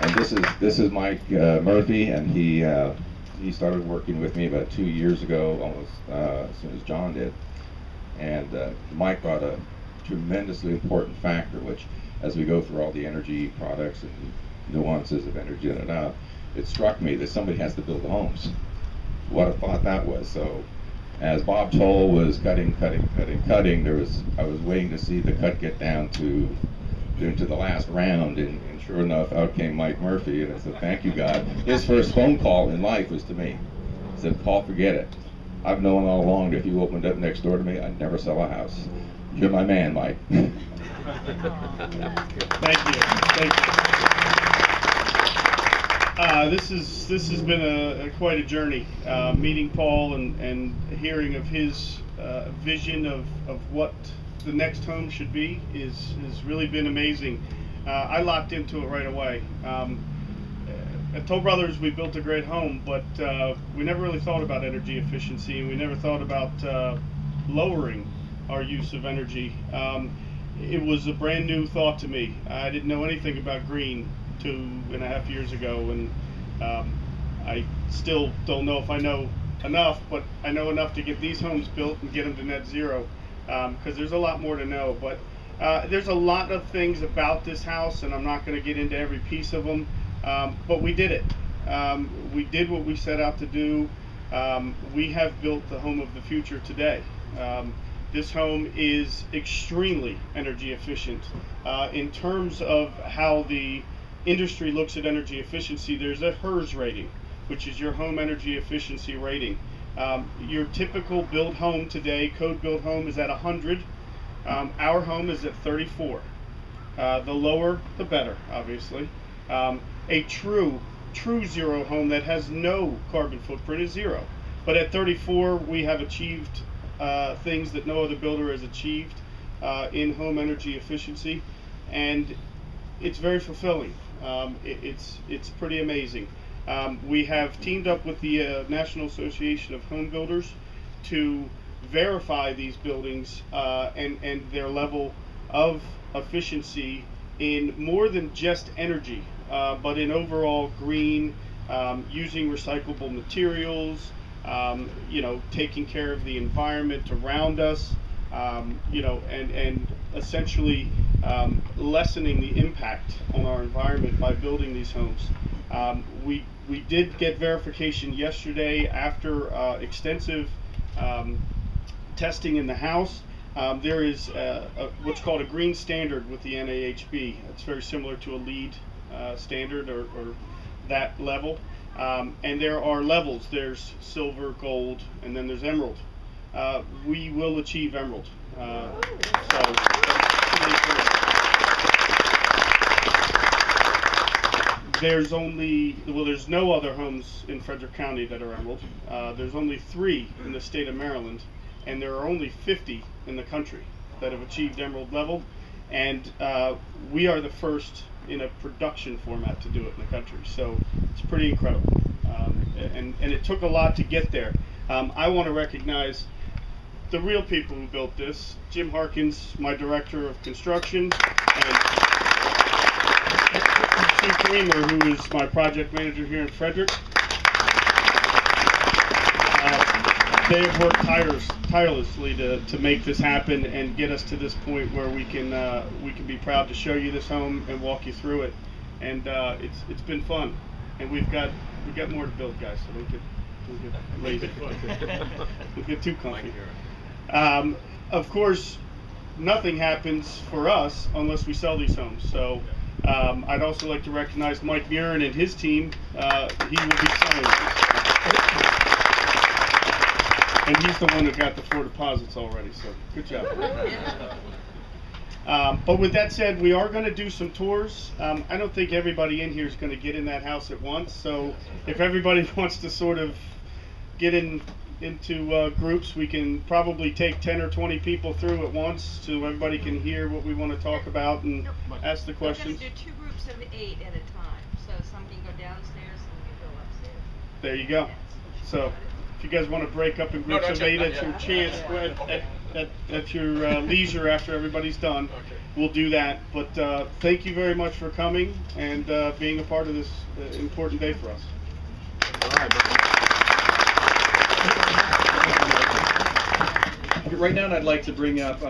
And this is Mike Murphy, and he started working with me about 2 years ago, almost as soon as John did. And Mike brought a tremendously important factor, which, as we go through all the energy products and nuances of energy, it struck me that somebody has to build the homes. What a thought that was. So, as Bob Toll was cutting, I was waiting to see the cut get down to the last round, and sure enough, out came Mike Murphy, and I said, "Thank you, God." His first phone call in life was to me. He said, "Paul, forget it. I've known all along that if you opened up next door to me, I'd never sell a house. You're my man, Mike." Thank you. Thank you. This has been quite a journey. Meeting Paul and hearing of his vision of what the next home should be has really been amazing. I locked into it right away. At Toll Brothers, we built a great home, but we never really thought about energy efficiency, and we never thought about lowering our use of energy. It was a brand new thought to me. I didn't know anything about green 2.5 years ago, and I still don't know if I know enough, but I know enough to get these homes built and get them to net zero, because there's a lot more to know. But there's a lot of things about this house, and I'm not going to get into every piece of them, but we did it. We did what we set out to do. We have built the home of the future today. This home is extremely energy efficient. In terms of how the industry looks at energy efficiency, there's a HERS rating, which is your home energy efficiency rating. Your typical built home today, code built home, is at 100. Our home is at 34. The lower, the better, obviously. A true zero home that has no carbon footprint is 0. But at 34, we have achieved things that no other builder has achieved in home energy efficiency, and it's very fulfilling. It's pretty amazing. We have teamed up with the National Association of Home Builders to verify these buildings and their level of efficiency in more than just energy, but in overall green, using recyclable materials, taking care of the environment around us, and essentially lessening the impact on our environment by building these homes. We did get verification yesterday after extensive testing in the house. There is what's called a green standard with the NAHB. It's very similar to a LEED standard or that level. And there are levels. There's silver, gold, and then there's emerald. We will achieve emerald. There's no other homes in Frederick County that are emerald. There's only 3 in the state of Maryland, and there are only 50 in the country that have achieved emerald level. And we are the first in a production format to do it in the country. So it's pretty incredible. And it took a lot to get there. I want to recognize the real people who built this. Jim Harkins, my director of construction, and Steve Kramer, who is my project manager here in Frederick. They have worked tirelessly to make this happen and get us to this point where we can be proud to show you this home and walk you through it. And it's been fun, and we've got more to build, guys. So don't get lazy. Don't get too comfy. Of course, nothing happens for us unless we sell these homes. So I'd also like to recognize Mike Murin and his team. He will be selling these. And he's the one that got the 4 deposits already, so good job. But with that said, we are going to do some tours. I don't think everybody in here is going to get in that house at once, so if everybody wants to sort of get into groups, we can probably take 10 or 20 people through at once so everybody can hear what we want to talk about and ask the questions. We're going to do 2 groups of 8 at a time, so some can go downstairs and we can go upstairs. There you go. So if you guys want to break up in groups of 8 at your chance, go ahead. at your leisure after everybody's done. Okay. We'll do that. But thank you very much for coming and being a part of this important day for us. All right. Right now, I'd like to bring up